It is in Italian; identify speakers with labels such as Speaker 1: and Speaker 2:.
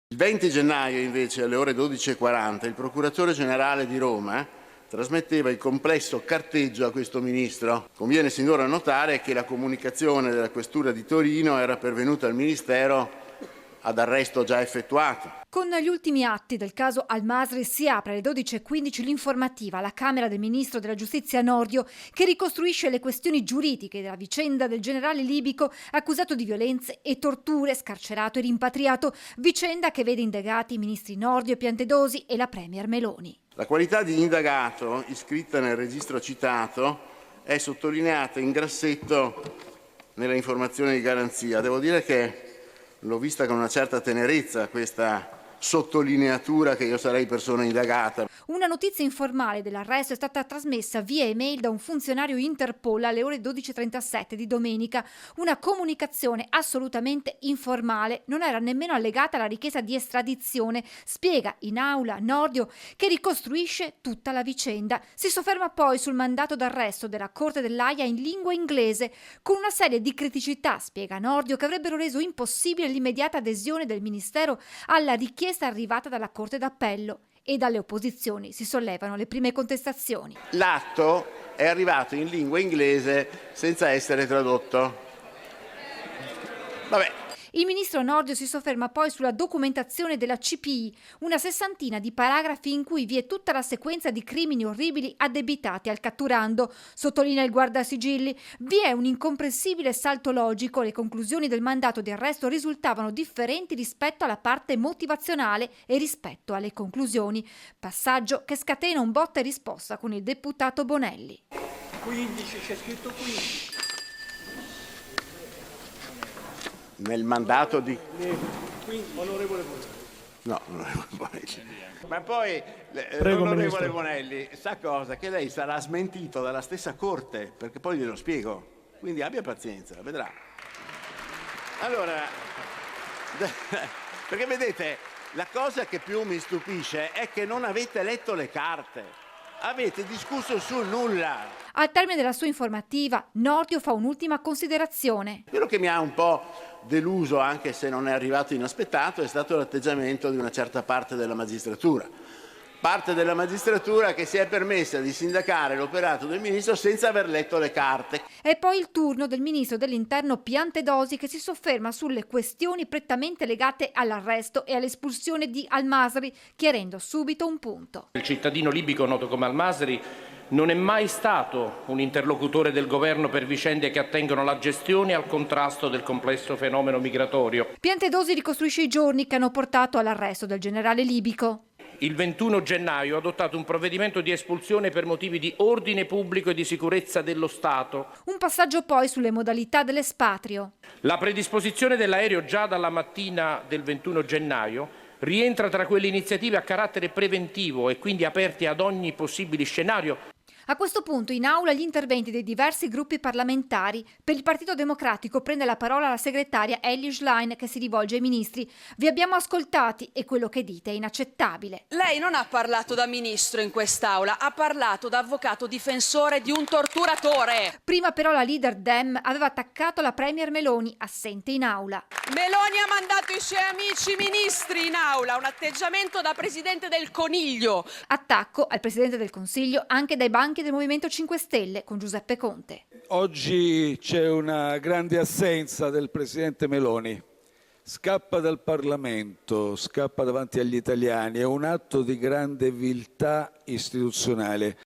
Speaker 1: Il 20 gennaio invece alle ore 12:40 il procuratore generale di Roma trasmetteva il complesso carteggio a questo Ministro. Conviene sinora notare che la comunicazione della Questura di Torino era pervenuta al Ministero ad arresto già effettuato.
Speaker 2: Con gli ultimi atti del caso Al-Masri si apre alle 12:15 l'informativa alla Camera del Ministro della Giustizia Nordio, che ricostruisce le questioni giuridiche della vicenda del generale libico accusato di violenze e torture, scarcerato e rimpatriato, vicenda che vede indagati i ministri Nordio e Piantedosi e la Premier Meloni.
Speaker 1: La qualità di indagato iscritta nel registro citato è sottolineata in grassetto nella informazione di garanzia. Devo dire che l'ho vista con una certa tenerezza questa sottolineatura che io sarei persona indagata.
Speaker 2: Una notizia informale dell'arresto è stata trasmessa via email da un funzionario Interpol alle ore 12:37 di domenica. Una comunicazione assolutamente informale, non era nemmeno allegata alla richiesta di estradizione, spiega in aula Nordio, che ricostruisce tutta la vicenda. Si sofferma poi sul mandato d'arresto della Corte dell'Aia in lingua inglese, con una serie di criticità, spiega Nordio, che avrebbero reso impossibile l'immediata adesione del Ministero alla richiesta arrivata dalla Corte d'Appello, e dalle opposizioni si sollevano le prime contestazioni.
Speaker 1: L'atto è arrivato in lingua inglese senza essere tradotto. Vabbè.
Speaker 2: Il ministro Nordio si sofferma poi sulla documentazione della CPI, una sessantina di paragrafi in cui vi è tutta la sequenza di crimini orribili addebitati al catturando. Sottolinea il guardasigilli, vi è un incomprensibile salto logico, le conclusioni del mandato di arresto risultavano differenti rispetto alla parte motivazionale e rispetto alle conclusioni. Passaggio che scatena un botta e risposta con il deputato Bonelli.
Speaker 3: 15, c'è scritto 15.
Speaker 1: Nel mandato di...
Speaker 3: Onorevole Bonelli.
Speaker 1: No, onorevole Bonelli. Ma poi,
Speaker 3: Prego,
Speaker 1: onorevole
Speaker 3: Ministro.
Speaker 1: Bonelli, sa cosa? Che lei sarà smentito dalla stessa Corte, perché poi glielo spiego. Quindi abbia pazienza, vedrà. Allora, perché vedete, la cosa che più mi stupisce è che non avete letto le carte. Avete discusso sul nulla.
Speaker 2: Al termine della sua informativa, Nordio fa un'ultima considerazione.
Speaker 1: Quello che mi ha un po' deluso, anche se non è arrivato inaspettato, è stato l'atteggiamento di una certa parte della magistratura. Parte della magistratura che si è permessa di sindacare l'operato del ministro senza aver letto le carte.
Speaker 2: È poi il turno del ministro dell'Interno Piantedosi, che si sofferma sulle questioni prettamente legate all'arresto e all'espulsione di Al-Masri, chiarendo subito un punto.
Speaker 4: Il cittadino libico noto come Al-Masri non è mai stato un interlocutore del governo per vicende che attengono alla gestione e al contrasto del complesso fenomeno migratorio.
Speaker 2: Piantedosi ricostruisce i giorni che hanno portato all'arresto del generale libico.
Speaker 4: Il 21 gennaio ha adottato un provvedimento di espulsione per motivi di ordine pubblico e di sicurezza dello Stato.
Speaker 2: Un passaggio poi sulle modalità dell'espatrio.
Speaker 4: La predisposizione dell'aereo già dalla mattina del 21 gennaio rientra tra quelle iniziative a carattere preventivo e quindi aperte ad ogni possibile scenario.
Speaker 2: A questo punto in aula gli interventi dei diversi gruppi parlamentari. Per il Partito Democratico prende la parola la segretaria Elly Schlein, che si rivolge ai ministri. Vi abbiamo ascoltati e quello che dite è inaccettabile.
Speaker 5: Lei non ha parlato da ministro in quest'aula, ha parlato da avvocato difensore di un torturatore.
Speaker 2: Prima però la leader Dem aveva attaccato la Premier Meloni, assente in aula.
Speaker 5: Meloni ha mandato i suoi amici ministri in aula, un atteggiamento da presidente del Coniglio.
Speaker 2: Attacco al Presidente del Consiglio anche dai banchi del Movimento 5 Stelle con Giuseppe Conte.
Speaker 6: Oggi c'è una grande assenza del Presidente Meloni. Scappa dal Parlamento, scappa davanti agli italiani. È un atto di grande viltà istituzionale.